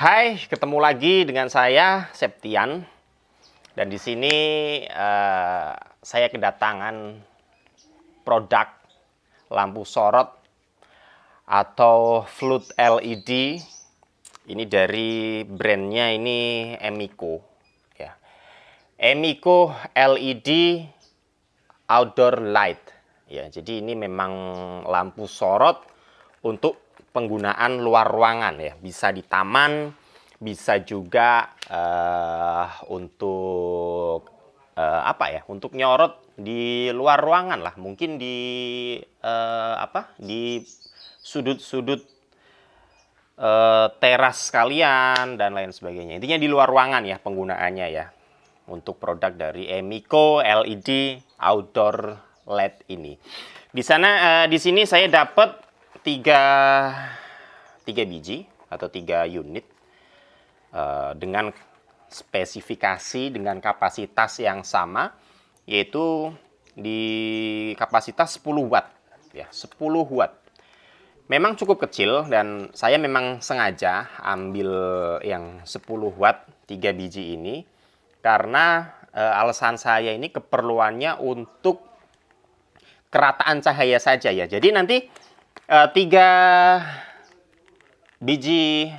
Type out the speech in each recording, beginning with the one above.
Hai, ketemu lagi dengan saya Septian, dan di sini saya kedatangan produk lampu sorot atau flood LED. Ini dari brandnya ini Emico, ya. Emico LED Outdoor Light, ya. Jadi ini memang lampu sorot untuk penggunaan luar ruangan, ya, bisa di taman, bisa juga untuk untuk nyorot di luar ruangan lah, mungkin di di sudut-sudut teras kalian dan lain sebagainya. Intinya di luar ruangan ya penggunaannya ya, untuk produk dari Emico LED Outdoor LED ini. Di sini saya dapat 3 biji atau 3 unit dengan spesifikasi dengan kapasitas yang sama, yaitu di kapasitas 10 watt ya, 10 watt. Memang cukup kecil dan saya memang sengaja ambil yang 10 watt 3 biji ini karena alasan saya ini keperluannya untuk kerataan cahaya saja ya. Jadi nanti 3 biji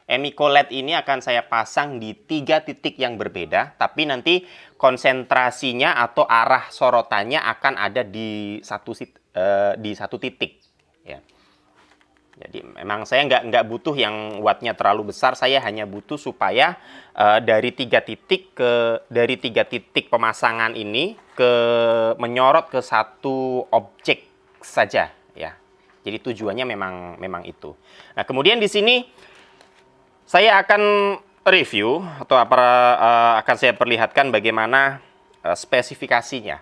Emico LED ini akan saya pasang di 3 titik yang berbeda, tapi nanti konsentrasinya atau arah sorotannya akan ada di satu titik ya. Jadi memang saya nggak butuh yang wattnya terlalu besar, saya hanya butuh supaya dari 3 titik pemasangan ini menyorot ke satu objek saja ya. Jadi tujuannya memang itu. Nah, kemudian di sini saya akan review atau akan saya perlihatkan bagaimana spesifikasinya.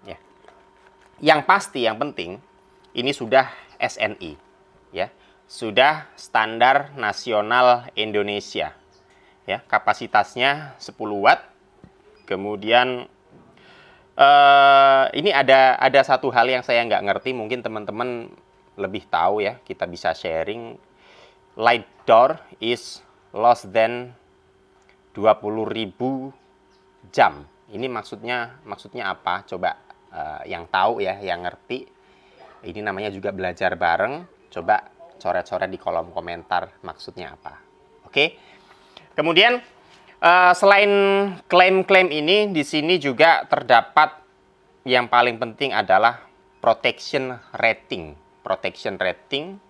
Ya. Yang pasti, yang penting, ini sudah SNI, ya, sudah standar nasional Indonesia. Ya, kapasitasnya 10 watt. Kemudian ini ada satu hal yang saya nggak ngerti, mungkin teman-teman lebih tahu ya, kita bisa sharing. Light door is less than 20.000 jam. Ini maksudnya apa? Coba yang tahu ya, yang ngerti. Ini namanya juga belajar bareng. Coba coret-coret di kolom komentar maksudnya apa. Oke. Kemudian selain klaim-klaim ini, di sini juga terdapat yang paling penting adalah protection rating. Protection rating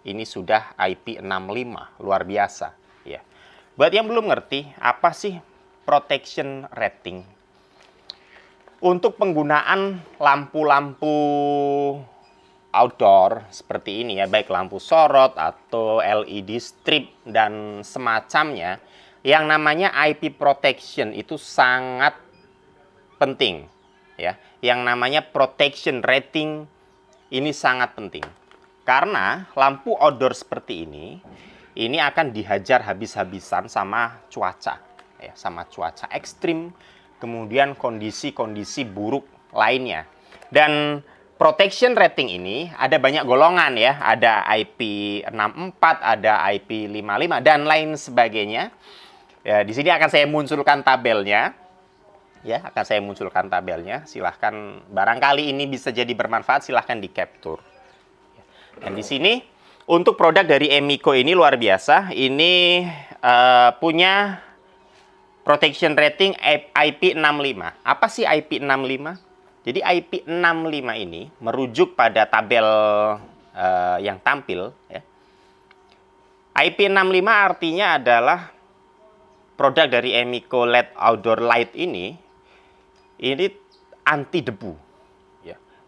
ini sudah IP65, luar biasa ya. Buat yang belum ngerti, apa sih protection rating? Untuk penggunaan lampu-lampu outdoor seperti ini ya, baik lampu sorot atau LED strip dan semacamnya, yang namanya IP protection itu sangat penting ya. Yang namanya protection rating ini sangat penting. Karena lampu outdoor seperti ini akan dihajar habis-habisan sama cuaca ya, sama cuaca ekstrim, kemudian kondisi-kondisi buruk lainnya. Dan protection rating ini ada banyak golongan ya, ada IP64, ada IP55 dan lain sebagainya. Ya, di sini akan saya munculkan tabelnya. Ya, akan saya munculkan tabelnya. Silahkan, barangkali ini bisa jadi bermanfaat, silahkan di capture. Dan di sini untuk produk dari Emico ini luar biasa. Ini punya protection rating IP65. Apa sih IP65? Jadi IP65 ini merujuk pada tabel yang tampil ya. IP65 artinya adalah produk dari Emico LED Outdoor Light ini anti debu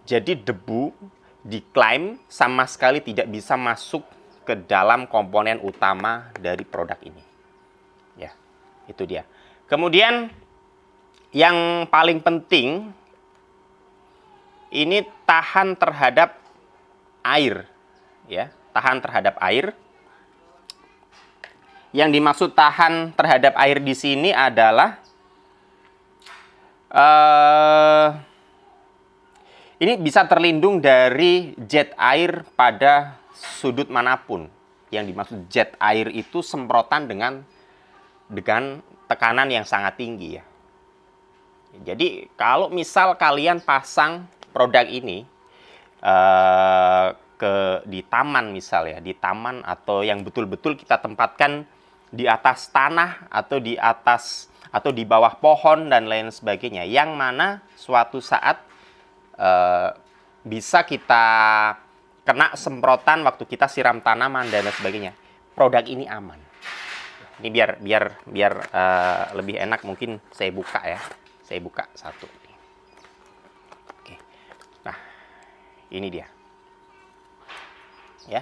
Jadi debu diklaim sama sekali tidak bisa masuk ke dalam komponen utama dari produk ini. Ya, itu dia. Kemudian yang paling penting ini tahan terhadap air, ya, tahan terhadap air. Yang dimaksud tahan terhadap air di sini adalah ini bisa terlindung dari jet air pada sudut manapun. Yang dimaksud jet air itu semprotan dengan tekanan yang sangat tinggi, ya. Jadi kalau misal kalian pasang produk ini di taman misal, ya, di taman atau yang betul-betul kita tempatkan di atas tanah atau di atas atau di bawah pohon dan lain sebagainya, yang mana suatu saat bisa kita kena semprotan waktu kita siram tanaman dan lain sebagainya. Produk ini aman. Ini biar lebih enak mungkin saya buka, ya. Saya buka satu. Oke. Nah, ini dia. Ya.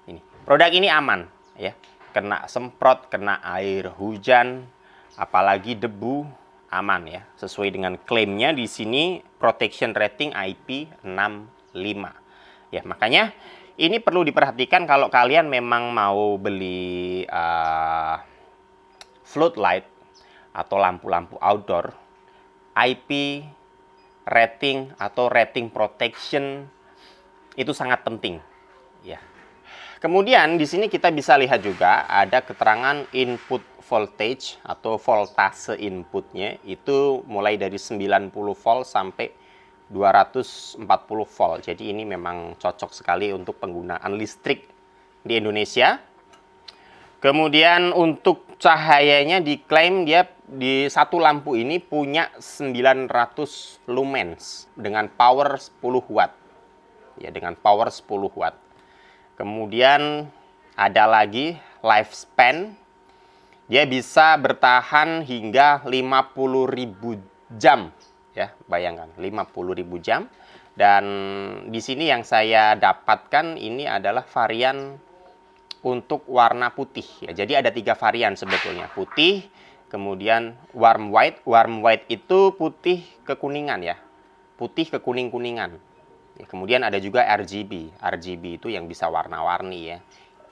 Ini. Produk ini aman, ya. Kena semprot, kena air hujan, apalagi debu, aman, ya. Sesuai dengan klaimnya di sini protection rating IP65. Ya, makanya ini perlu diperhatikan kalau kalian memang mau beli floodlight atau lampu-lampu outdoor, IP rating atau rating protection itu sangat penting, ya. Kemudian di sini kita bisa lihat juga ada keterangan input voltage atau voltase inputnya itu mulai dari 90 volt sampai 240 volt. Jadi ini memang cocok sekali untuk penggunaan listrik di Indonesia. Kemudian untuk cahayanya diklaim dia di satu lampu ini punya 900 lumens dengan power 10 watt. Ya, dengan power 10 watt. Kemudian ada lagi lifespan. Dia bisa bertahan hingga 50.000 jam, ya, bayangkan 50.000 jam. Dan di sini yang saya dapatkan ini adalah varian untuk warna putih, ya. Jadi ada 3 varian sebetulnya, putih, kemudian warm white. Warm white itu putih kekuningan, ya, putih ke kuning-kuningan. Ya, kemudian ada juga RGB. RGB itu yang bisa warna-warni, ya,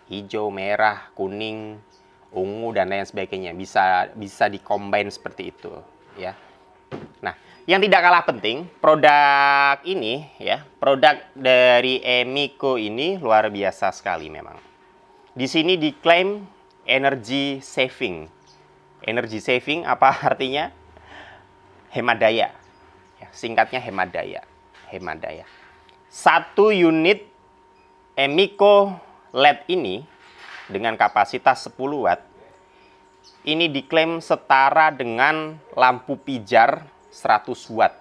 hijau, merah, kuning, ungu dan lain sebagainya. Bisa dikombin seperti itu, ya. Nah, yang tidak kalah penting, produk ini, ya, produk dari Emiko ini luar biasa sekali memang. Di sini diklaim energy saving. Energy saving apa artinya? Hemat daya. Ya, singkatnya hemat daya. Hemat daya. 1 unit Emiko LED ini dengan kapasitas 10 watt ini diklaim setara dengan lampu pijar 100 watt.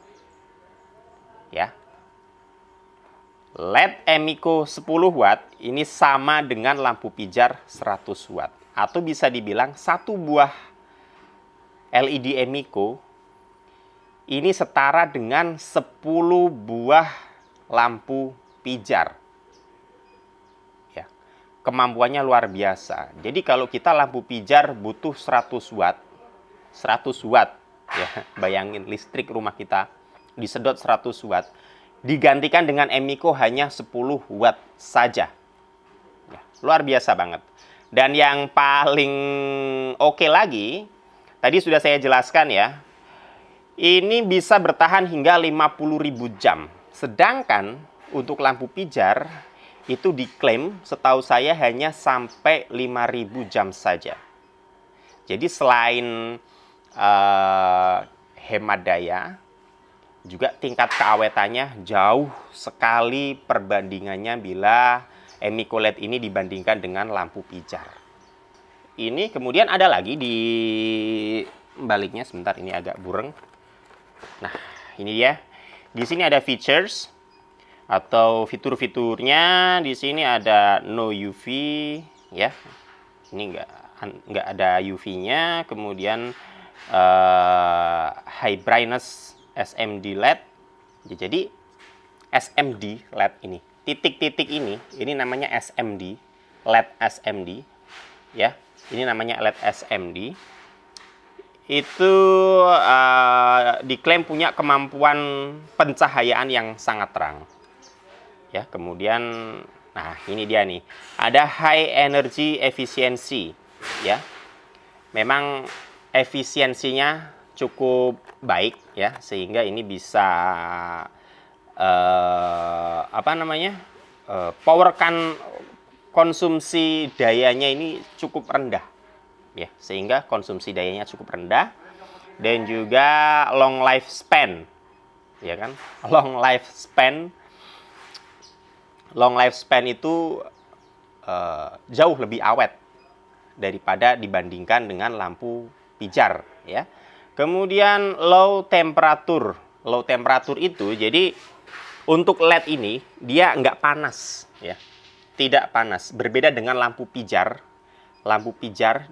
Ya. LED Emiko 10 watt ini sama dengan lampu pijar 100 watt. Atau bisa dibilang satu buah LED Emiko ini setara dengan 10 buah lampu pijar. Ya. Kemampuannya luar biasa. Jadi kalau kita lampu pijar butuh 100 watt. 100 watt. Ya, bayangin listrik rumah kita disedot 100 watt. Digantikan dengan Emiko hanya 10 watt saja. Ya, luar biasa banget. Dan yang paling oke lagi, tadi sudah saya jelaskan, ya, ini bisa bertahan hingga 50.000 jam. Sedangkan untuk lampu pijar itu diklaim setahu saya hanya sampai 5.000 jam saja. Jadi selain hemat daya, juga tingkat keawetannya jauh sekali perbandingannya bila Emiko LED ini dibandingkan dengan lampu pijar. Ini kemudian ada lagi di baliknya, sebentar, ini agak bureng. Nah, ini dia. Di sini ada features atau fitur-fiturnya. Di sini ada no UV, ya. Ini nggak ada UV-nya. Kemudian high brightness SMD LED. Jadi SMD LED ini. Titik-titik ini namanya SMD, LED SMD, ya. Ini namanya LED SMD. Itu diklaim punya kemampuan pencahayaan yang sangat terang. Ya, kemudian, nah ini dia nih, ada high energy efficiency, ya. Memang efisiensinya cukup baik, ya, sehingga ini bisa power konsumsi dayanya ini cukup rendah, ya, sehingga konsumsi dayanya cukup rendah, dan juga long lifespan, ya kan, long lifespan itu jauh lebih awet daripada dibandingkan dengan lampu pijar, ya. Kemudian low temperature itu, jadi untuk LED ini dia nggak panas, ya, tidak panas. Berbeda dengan lampu pijar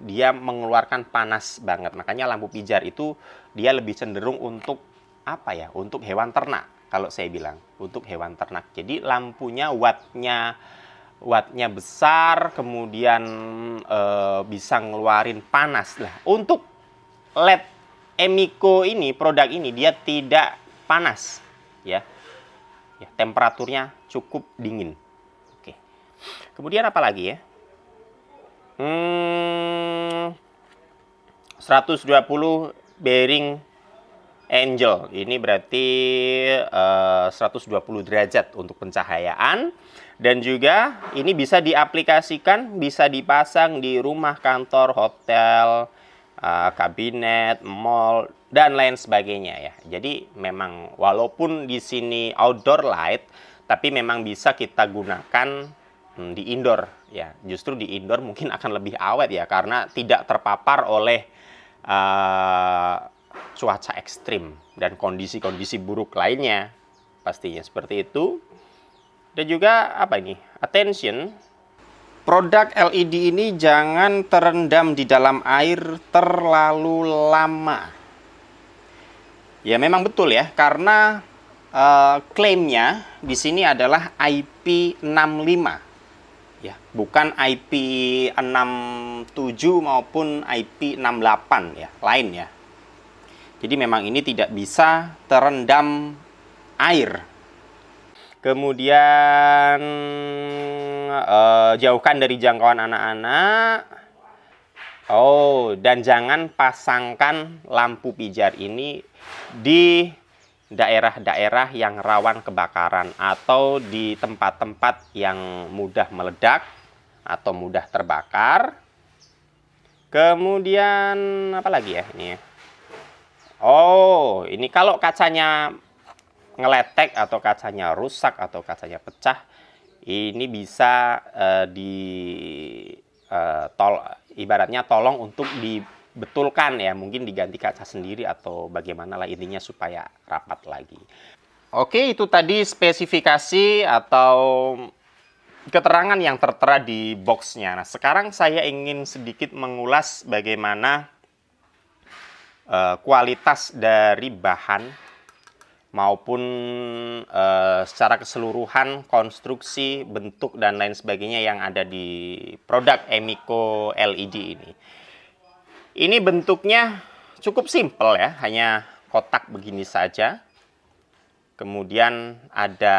dia mengeluarkan panas banget. Makanya lampu pijar itu dia lebih cenderung untuk apa ya? Untuk hewan ternak. Kalau saya bilang untuk hewan ternak. Jadi lampunya wattnya besar, kemudian bisa ngeluarin panas lah. Untuk LED Emico ini, produk ini dia tidak panas, ya. Ya, temperaturnya cukup dingin. Oke. Kemudian apa lagi ya? 120 bearing angle. Ini berarti 120 derajat untuk pencahayaan. Dan juga ini bisa diaplikasikan, bisa dipasang di rumah, kantor, hotel, kabinet, mall, dan lain sebagainya, ya. Jadi memang walaupun di sini outdoor light, tapi memang bisa kita gunakan di indoor, ya. Justru di indoor mungkin akan lebih awet, ya, karena tidak terpapar oleh cuaca ekstrim dan kondisi-kondisi buruk lainnya, pastinya seperti itu. Dan juga apa ini? Attention, produk LED ini jangan terendam di dalam air terlalu lama. Ya, memang betul, ya, karena klaimnya di sini adalah IP65, ya, bukan IP67 maupun IP68, ya, lain, ya. Jadi memang ini tidak bisa terendam air. Kemudian jauhkan dari jangkauan anak-anak. Oh, dan jangan pasangkan lampu pijar ini di daerah-daerah yang rawan kebakaran atau di tempat-tempat yang mudah meledak atau mudah terbakar. Kemudian apa lagi ya ini? Oh, ini kalau kacanya ngeletek atau kacanya rusak atau kacanya pecah, ini bisa ibaratnya tolong untuk dibetulkan, ya, mungkin diganti kaca sendiri atau bagaimana lah, intinya supaya rapat lagi. Oke, itu tadi spesifikasi atau keterangan yang tertera di boxnya. Nah, sekarang saya ingin sedikit mengulas bagaimana kualitas dari bahan maupun secara keseluruhan konstruksi, bentuk, dan lain sebagainya yang ada di produk Emico LED ini. Ini bentuknya cukup simpel, ya, hanya kotak begini saja. Kemudian ada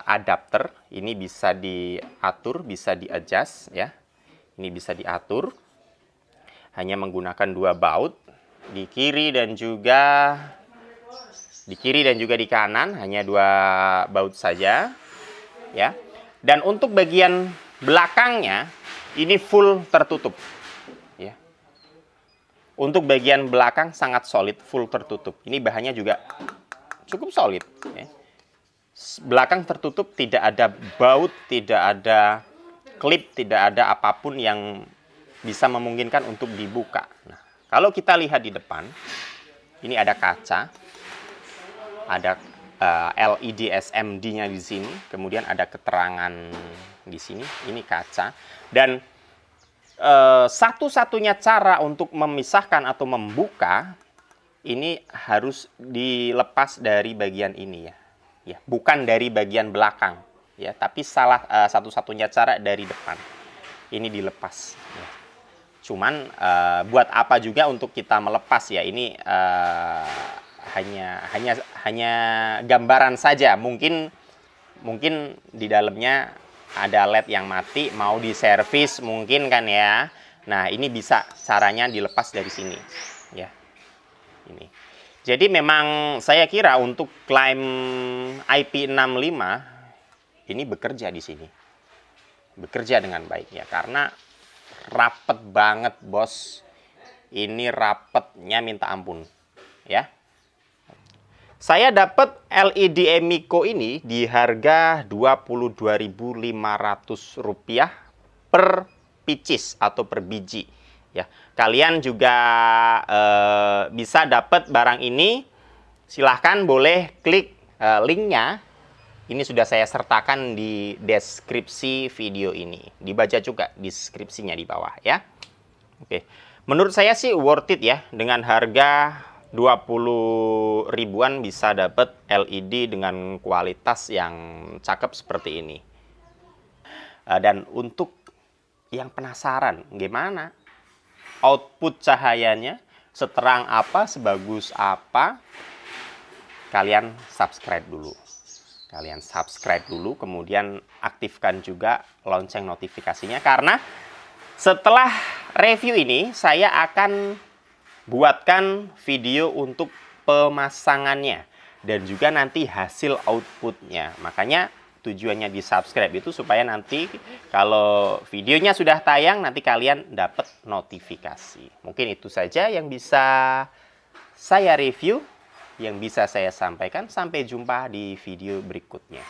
adapter, ini bisa diatur, bisa di-adjust, ya. Ini bisa diatur. Hanya menggunakan 2 baut di kiri dan juga di kanan, hanya 2 baut saja, ya. Dan untuk bagian belakangnya ini full tertutup, ya. Untuk bagian belakang sangat solid, full tertutup. Ini bahannya juga cukup solid, ya. Belakang tertutup, tidak ada baut, tidak ada klip, tidak ada apapun yang bisa memungkinkan untuk dibuka. Nah, kalau kita lihat di depan, ini ada kaca, ada LED SMD-nya di sini, kemudian ada keterangan di sini, ini kaca. Dan satu-satunya cara untuk memisahkan atau membuka ini harus dilepas dari bagian ini, ya. ya, bukan dari bagian belakang, ya, tapi satu-satunya cara dari depan. Ini dilepas. Ya. Cuman buat apa juga untuk kita melepas ya? Ini hanya gambaran saja. Mungkin di dalamnya ada LED yang mati, mau diservis mungkin kan ya. Nah, ini bisa caranya dilepas dari sini, ya. Ini. Jadi memang saya kira untuk klaim IP65 ini bekerja di sini. Bekerja dengan baik ya, karena rapet banget, Bos. Ini rapetnya minta ampun, ya. Saya dapat LED Emiko ini di harga Rp22.500 per pieces atau per biji. Ya, kalian juga bisa dapat barang ini. Silahkan boleh klik linknya. Ini sudah saya sertakan di deskripsi video ini. Dibaca juga deskripsinya di bawah ya. Oke. Menurut saya sih worth it ya, dengan harga 20 ribuan bisa dapat LED dengan kualitas yang cakep seperti ini. Dan untuk yang penasaran gimana output cahayanya, seterang apa, sebagus apa, kalian subscribe dulu. Kalian subscribe dulu, kemudian aktifkan juga lonceng notifikasinya, karena setelah review ini saya akan buatkan video untuk pemasangannya dan juga nanti hasil outputnya. Makanya tujuannya di subscribe itu supaya nanti kalau videonya sudah tayang, nanti kalian dapat notifikasi. Mungkin itu saja yang bisa saya review, yang bisa saya sampaikan. Sampai jumpa di video berikutnya.